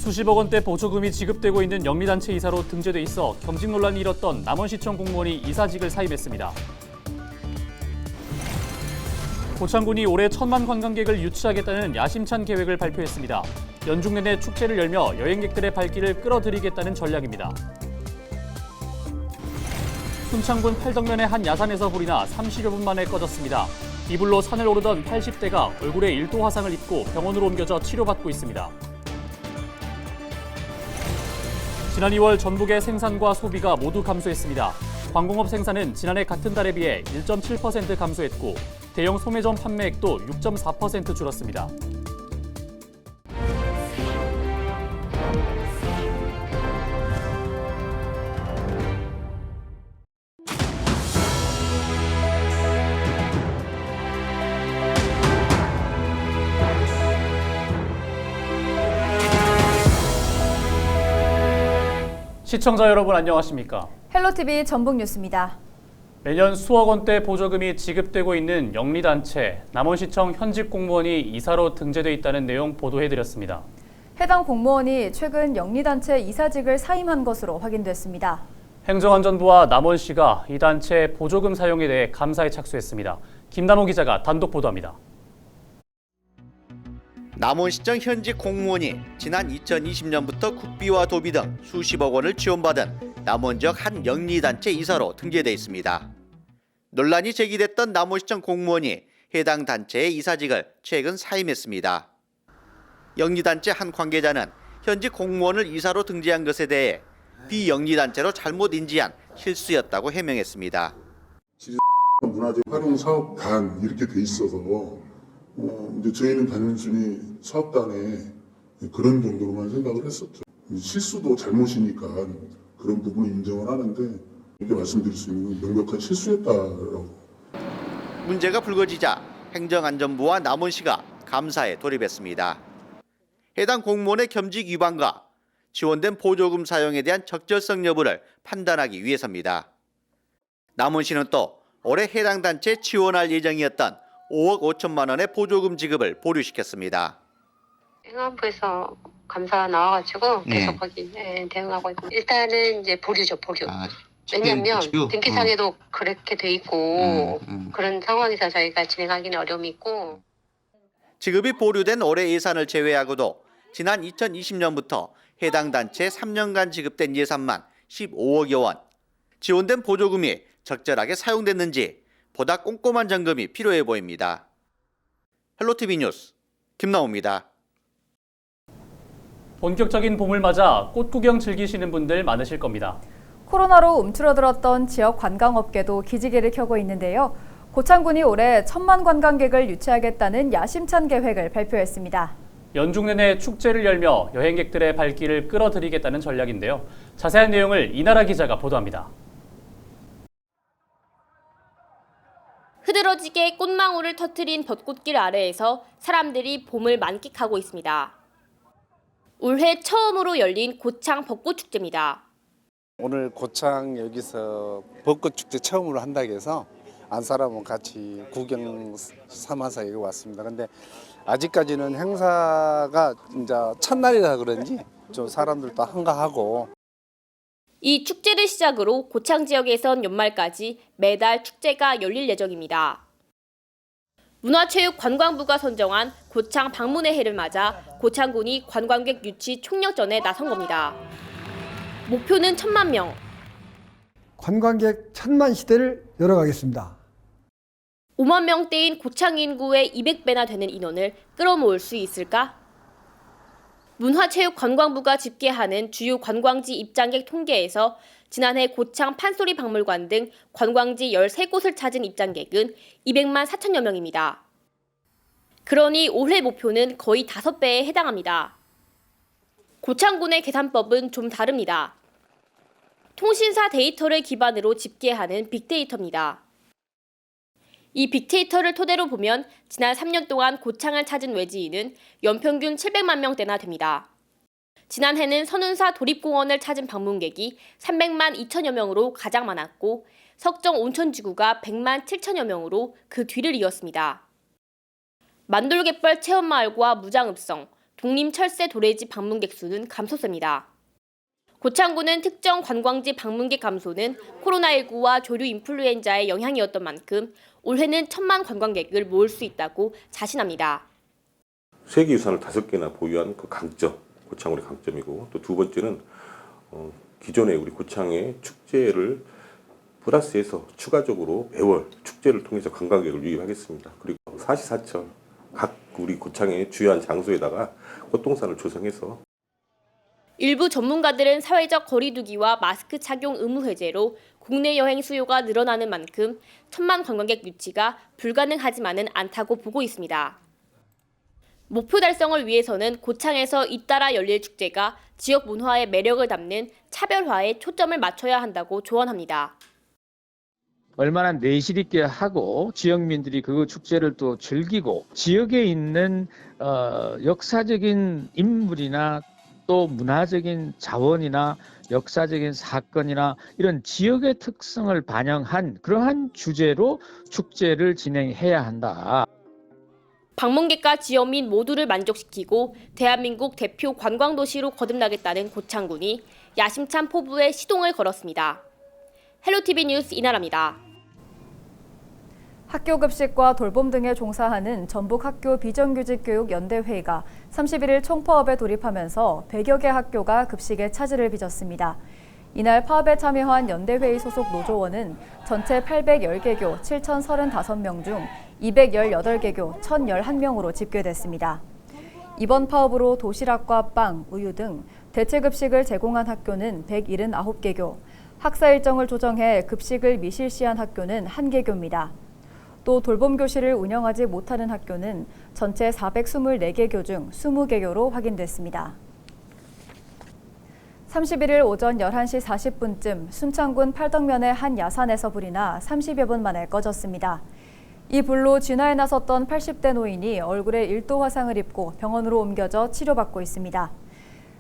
수십억 원대 보조금이 지급되고 있는 영리단체 이사로 등재돼 있어 경직 논란이 일었던 남원시청 공무원이 이사직을 사임했습니다. 고창군이 올해 1,000만 관광객을 유치하겠다는 야심찬 계획을 발표했습니다. 연중 내내 축제를 열며 여행객들의 발길을 끌어들이겠다는 전략입니다. 순창군 팔덕면의 한 야산에서 불이 나 30여 분 만에 꺼졌습니다. 이불로 산을 오르던 80대가 얼굴에 1도 화상을 입고 병원으로 옮겨져 치료받고 있습니다. 지난 2월 전북의 생산과 소비가 모두 감소했습니다. 광공업 생산은 지난해 같은 달에 비해 1.7% 감소했고 대형 소매점 판매액도 6.4% 줄었습니다. 시청자 여러분 안녕하십니까? 헬로티비 전북뉴스입니다. 매년 수억 원대 보조금이 지급되고 있는 영리단체, 남원시청 현직 공무원이 이사로 등재돼 있다는 내용 보도해드렸습니다. 해당 공무원이 최근 영리단체 이사직을 사임한 것으로 확인됐습니다. 행정안전부와 남원시가 이 단체 보조금 사용에 대해 감사에 착수했습니다. 김남호 기자가 단독 보도합니다. 남원시청 현직 공무원이 지난 2020년부터 국비와 도비 등 수십억 원을 지원받은 남원 지역 한 영리단체 이사로 등재돼 있습니다. 논란이 제기됐던 남원시청 공무원이 해당 단체의 이사직을 최근 사임했습니다. 영리단체 한 관계자는 현직 공무원을 이사로 등재한 것에 대해 비영리단체로 잘못 인지한 실수였다고 해명했습니다. 문화재 활용 사업단 이렇게 돼 있어서 이제 저희는 단순히 사업단에 그런 정도로만 생각을 했었죠. 실수도 잘못이니까 그런 부분을 인정을 하는데 이렇게 말씀드릴 수 있는 건 명백한 실수였다라고. 문제가 불거지자 행정안전부와 남원시가 감사에 돌입했습니다. 해당 공무원의 겸직 위반과 지원된 보조금 사용에 대한 적절성 여부를 판단하기 위해서입니다. 남원시는 또 올해 해당 단체에 지원할 예정이었던 5억 5천만 원의 보조금 지급을 보류시켰습니다. 행안부에서 감사 나와가지고 계속 거기 대응하고 있고 일단은 이제 보류죠, 보류. 왜냐하면 등기상에도 그렇게 돼 있고 그런 상황에서 저희가 진행하기는 어려움이 있고. 지급이 보류된 올해 예산을 제외하고도 지난 2020년부터 해당 단체에 3년간 지급된 예산만 15억여 원. 지원된 보조금이 적절하게 사용됐는지 보다 꼼꼼한 점검이 필요해 보입니다. 헬로티비 뉴스 김나호입니다. 본격적인 봄을 맞아 꽃 구경 즐기시는 분들 많으실 겁니다. 코로나로 움츠러들었던 지역 관광업계도 기지개를 켜고 있는데요. 고창군이 올해 1,000만 관광객을 유치하겠다는 야심찬 계획을 발표했습니다. 연중 내내 축제를 열며 여행객들의 발길을 끌어들이겠다는 전략인데요. 자세한 내용을 이나라 기자가 보도합니다. 흐드러지게 꽃망울을 터뜨린 벚꽃길 아래에서 사람들이 봄을 만끽하고 있습니다. 올해 처음으로 열린 고창 벚꽃축제입니다. 오늘 고창 여기서 벚꽃축제 처음으로 한다고 해서 안 사람은 같이 구경 삼아서 여기 왔습니다. 근데 아직까지는 행사가 이제 첫날이라 그런지 좀 사람들도 한가하고. 이 축제를 시작으로 고창 지역에선 연말까지 매달 축제가 열릴 예정입니다. 문화체육관광부가 선정한 고창 방문의 해를 맞아 고창군이 관광객 유치 총력전에 나선 겁니다. 목표는 1,000만 명. 관광객 1,000만 시대를 열어가겠습니다. 5만 명대인 고창 인구의 200배나 되는 인원을 끌어모을 수 있을까? 문화체육관광부가 집계하는 주요 관광지 입장객 통계에서 지난해 고창 판소리 박물관 등 관광지 13곳을 찾은 입장객은 200만 4천여 명입니다. 그러니 올해 목표는 거의 5배에 해당합니다. 고창군의 계산법은 좀 다릅니다. 통신사 데이터를 기반으로 집계하는 빅데이터입니다. 이 빅데이터를 토대로 보면 지난 3년 동안 고창을 찾은 외지인은 연평균 700만 명대나 됩니다. 지난해는 선운사 도립공원을 찾은 방문객이 300만 2천여 명으로 가장 많았고 석정 온천지구가 100만 7천여 명으로 그 뒤를 이었습니다. 만돌갯벌 체험마을과 무장읍성, 독림철새 도래지 방문객 수는 감소세입니다. 고창군은 특정 관광지 방문객 감소는 코로나19와 조류 인플루엔자의 영향이었던 만큼 올해는 1,000만 관광객을 모을 수 있다고 자신합니다. 세계유산을 5개나 보유한 그 강점, 고창군의 강점이고, 또 두 번째는 기존의 우리 고창의 축제를 플러스해서 추가적으로 매월 축제를 통해서 관광객을 유입하겠습니다. 그리고 사시사철 각 우리 고창의 주요한 장소에다가 꽃동산을 조성해서 일부 전문가들은 사회적 거리두기와 마스크 착용 의무 해제로 국내 여행 수요가 늘어나는 만큼 1,000만 관광객 유치가 불가능하지만은 않다고 보고 있습니다. 목표 달성을 위해서는 고창에서 잇따라 열릴 축제가 지역 문화의 매력을 담는 차별화에 초점을 맞춰야 한다고 조언합니다. 얼마나 내실 있게 하고 지역민들이 그 축제를 또 즐기고 지역에 있는 역사적인 인물이나 또 문화적인 자원이나 역사적인 사건이나 이런 지역의 특성을 반영한 그러한 주제로 축제를 진행해야 한다. 방문객과 지역민 모두를 만족시키고 대한민국 대표 관광도시로 거듭나겠다는 고창군이 야심찬 포부에 시동을 걸었습니다. 헬로티비 뉴스 이나라입니다. 학교 급식과 돌봄 등에 종사하는 전북학교 비정규직교육연대회의가 31일 총파업에 돌입하면서 100여 개 학교가 급식에 차질을 빚었습니다. 이날 파업에 참여한 연대회의 소속 노조원은 전체 810개교 7,035명 중 218개교 1,011명으로 집계됐습니다. 이번 파업으로 도시락과 빵, 우유 등 대체급식을 제공한 학교는 179개교, 학사 일정을 조정해 급식을 미실시한 학교는 1개교입니다. 또 돌봄교실을 운영하지 못하는 학교는 전체 424개교 중 20개교로 확인됐습니다. 31일 오전 11시 40분쯤 순창군 팔덕면의 한 야산에서 불이 나 30여 분 만에 꺼졌습니다. 이 불로 진화에 나섰던 80대 노인이 얼굴에 1도 화상을 입고 병원으로 옮겨져 치료받고 있습니다.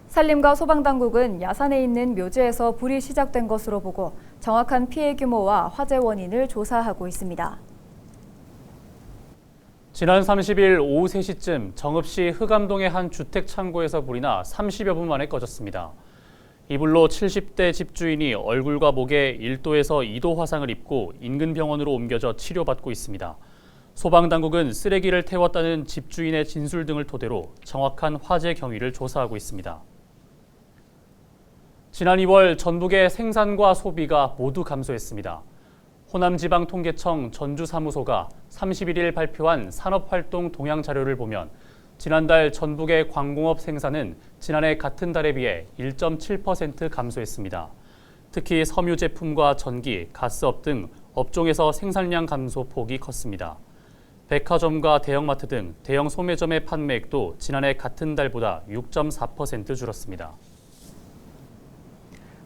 산림과 소방당국은 야산에 있는 묘지에서 불이 시작된 것으로 보고 정확한 피해 규모와 화재 원인을 조사하고 있습니다. 지난 30일 오후 3시쯤 정읍시 흑암동의 한 주택 창고에서 불이 나 30여 분 만에 꺼졌습니다. 이 불로 70대 집주인이 얼굴과 목에 1도에서 2도 화상을 입고 인근 병원으로 옮겨져 치료받고 있습니다. 소방당국은 쓰레기를 태웠다는 집주인의 진술 등을 토대로 정확한 화재 경위를 조사하고 있습니다. 지난 2월 전북의 생산과 소비가 모두 감소했습니다. 호남지방통계청 전주사무소가 31일 발표한 산업활동 동향 자료를 보면 지난달 전북의 광공업 생산은 지난해 같은 달에 비해 1.7% 감소했습니다. 특히 섬유 제품과 전기, 가스업 등 업종에서 생산량 감소 폭이 컸습니다. 백화점과 대형마트 등 대형 소매점의 판매액도 지난해 같은 달보다 6.4% 줄었습니다.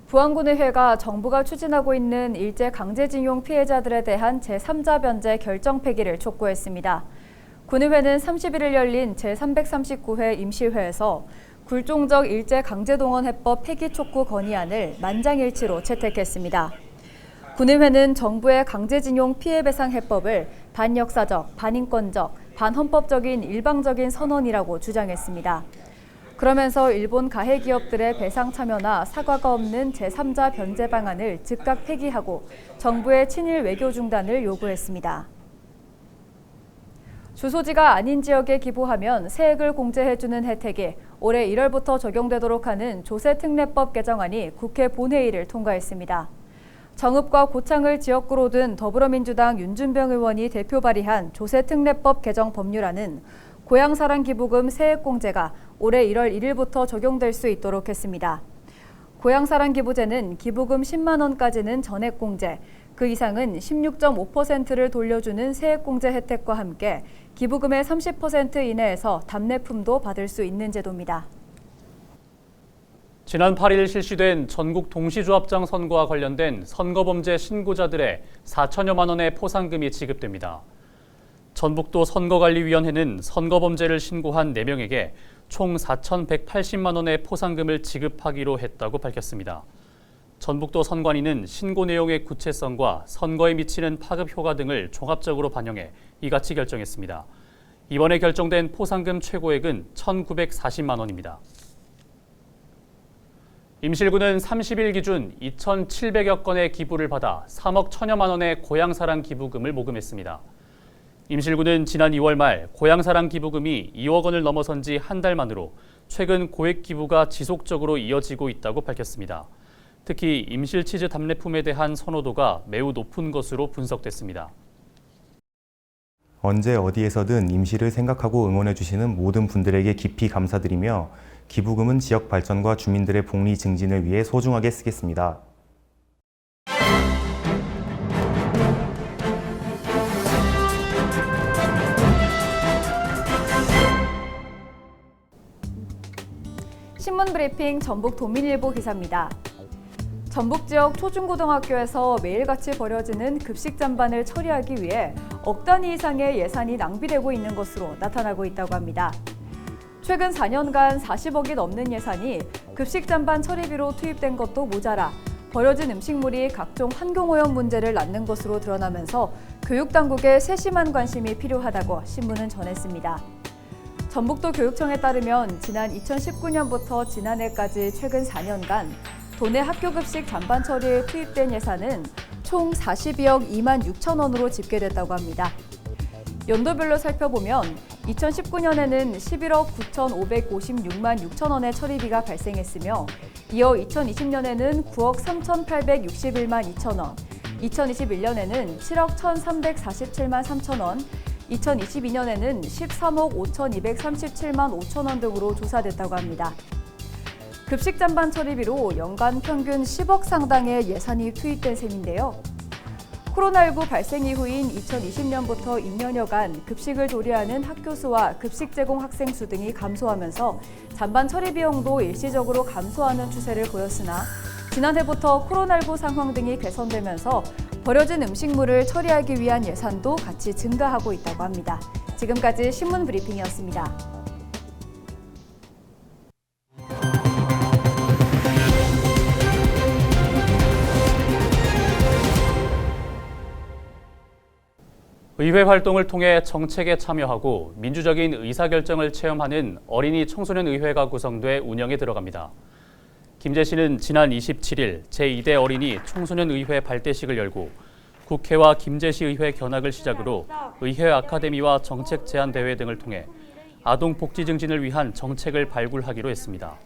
부안군의회가 정부가 추진하고 있는 일제 강제징용 피해자들에 대한 제3자 변제 결정 폐기를 촉구했습니다. 군의회는 31일 열린 제339회 임시회에서 굴종적 일제 강제동원 해법 폐기 촉구 건의안을 만장일치로 채택했습니다. 군의회는 정부의 강제징용 피해배상 해법을 반역사적, 반인권적, 반헌법적인 일방적인 선언이라고 주장했습니다. 그러면서 일본 가해 기업들의 배상 참여나 사과가 없는 제3자 변제 방안을 즉각 폐기하고 정부의 친일 외교 중단을 요구했습니다. 주소지가 아닌 지역에 기부하면 세액을 공제해주는 혜택이 올해 1월부터 적용되도록 하는 조세특례법 개정안이 국회 본회의를 통과했습니다. 정읍과 고창을 지역구로 둔 더불어민주당 윤준병 의원이 대표 발의한 조세특례법 개정 법률안은 고향사랑 기부금 세액공제가 올해 1월 1일부터 적용될 수 있도록 했습니다. 고향사랑 기부제는 기부금 10만 원까지는 전액공제, 그 이상은 16.5%를 돌려주는 세액공제 혜택과 함께 기부금의 30% 이내에서 답례품도 받을 수 있는 제도입니다. 지난 8일 실시된 전국 동시조합장 선거와 관련된 선거범죄 신고자들의 4천여만 원의 포상금이 지급됩니다. 전북도 선거관리위원회는 선거범죄를 신고한 4명에게 총 4,180만 원의 포상금을 지급하기로 했다고 밝혔습니다. 전북도 선관위는 신고 내용의 구체성과 선거에 미치는 파급 효과 등을 종합적으로 반영해 이같이 결정했습니다. 이번에 결정된 포상금 최고액은 1,940만 원입니다. 임실군은 30일 기준 2,700여 건의 기부를 받아 3억 1천여만 원의 고향사랑 기부금을 모금했습니다. 임실군은 지난 2월 말 고향사랑 기부금이 2억 원을 넘어선 지 한 달 만으로 최근 고액 기부가 지속적으로 이어지고 있다고 밝혔습니다. 특히 임실치즈 답례품에 대한 선호도가 매우 높은 것으로 분석됐습니다. 언제 어디에서든 임실을 생각하고 응원해 주시는 모든 분들에게 깊이 감사드리며 기부금은 지역 발전과 주민들의 복리 증진을 위해 소중하게 쓰겠습니다. 신문 브리핑 전북 도민일보 기사입니다. 전북 지역 초중고등학교에서 매일같이 벌어지는 급식 잔반을 처리하기 위해 억 단위 이상의 예산이 낭비되고 있는 것으로 나타나고 있다고 합니다. 최근 4년간 40억이 넘는 예산이 급식 잔반 처리비로 투입된 것도 모자라 버려진 음식물이 각종 환경오염 문제를 낳는 것으로 드러나면서 교육당국의 세심한 관심이 필요하다고 신문은 전했습니다. 전북도 교육청에 따르면 지난 2019년부터 지난해까지 최근 4년간 도내 학교급식 잔반 처리에 투입된 예산은 총 42억 2만 6천 원으로 집계됐다고 합니다. 연도별로 살펴보면 2019년에는 11억 9,556만 6천 원의 처리비가 발생했으며 이어 2020년에는 9억 3,861만 2천 원, 2021년에는 7억 1,347만 3천 원, 2022년에는 13억 5,237만 5천 원 등으로 조사됐다고 합니다. 급식 잔반 처리비로 연간 평균 10억 상당의 예산이 투입된 셈인데요. 코로나19 발생 이후인 2020년부터 2년여간 급식을 조리하는 학교 수와 급식 제공 학생 수 등이 감소하면서 잔반 처리 비용도 일시적으로 감소하는 추세를 보였으나 지난해부터 코로나19 상황 등이 개선되면서 버려진 음식물을 처리하기 위한 예산도 같이 증가하고 있다고 합니다. 지금까지 신문 브리핑이었습니다. 의회 활동을 통해 정책에 참여하고 민주적인 의사결정을 체험하는 어린이 청소년 의회가 구성돼 운영에 들어갑니다. 김제시는 지난 27일 제2대 어린이 청소년 의회 발대식을 열고 국회와 김제시 의회 견학을 시작으로 의회 아카데미와 정책 제안 대회 등을 통해 아동 복지 증진을 위한 정책을 발굴하기로 했습니다.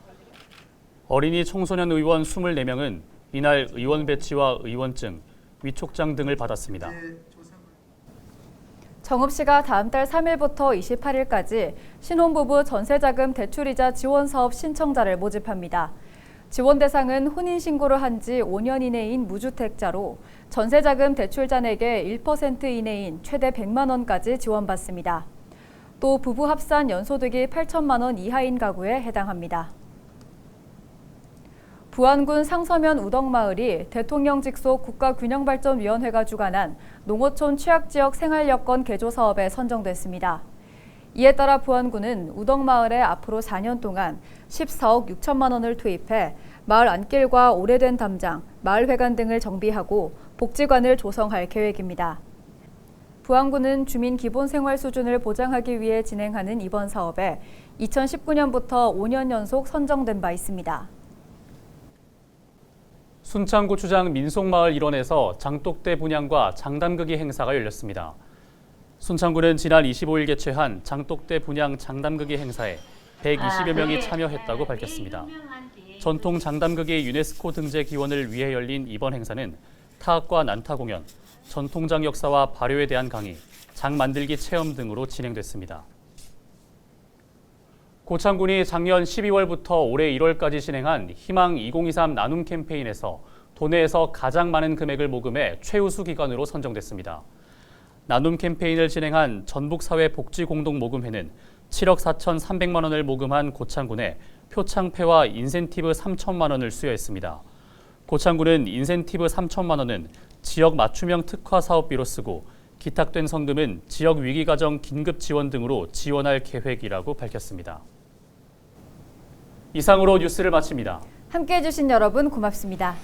어린이 청소년 의원 24명은 이날 의원 배지와 의원증, 위촉장 등을 받았습니다. 정읍시가 다음 달 3일부터 28일까지 신혼부부 전세자금 대출이자 지원사업 신청자를 모집합니다. 지원 대상은 혼인신고를 한 지 5년 이내인 무주택자로 전세자금 대출잔액의 1% 이내인 최대 100만 원까지 지원받습니다. 또 부부 합산 연소득이 8천만 원 이하인 가구에 해당합니다. 부안군 상서면 우덕마을이 대통령 직속 국가균형발전위원회가 주관한 농어촌 취약지역 생활여건 개조 사업에 선정됐습니다. 이에 따라 부안군은 우덕마을에 앞으로 4년 동안 14억 6천만 원을 투입해 마을 안길과 오래된 담장, 마을회관 등을 정비하고 복지관을 조성할 계획입니다. 부안군은 주민 기본 생활 수준을 보장하기 위해 진행하는 이번 사업에 2019년부터 5년 연속 선정된 바 있습니다. 순창고추장 민속마을 일원에서 장독대 분향과 장담극이 행사가 열렸습니다. 순창구는 지난 25일 개최한 장독대 분향 장담극이 행사에 120여 명이 참여했다고 밝혔습니다. 전통 장담극의 유네스코 등재 기원을 위해 열린 이번 행사는 타악과 난타 공연, 전통장 역사와 발효에 대한 강의, 장 만들기 체험 등으로 진행됐습니다. 고창군이 작년 12월부터 올해 1월까지 진행한 희망 2023 나눔 캠페인에서 도내에서 가장 많은 금액을 모금해 최우수 기관으로 선정됐습니다. 나눔 캠페인을 진행한 전북사회복지공동모금회는 7억 4,300만 원을 모금한 고창군에 표창패와 인센티브 3천만 원을 수여했습니다. 고창군은 인센티브 3천만 원은 지역 맞춤형 특화 사업비로 쓰고 기탁된 성금은 지역 위기가정 긴급 지원 등으로 지원할 계획이라고 밝혔습니다. 이상으로 뉴스를 마칩니다. 함께해 주신 여러분 고맙습니다.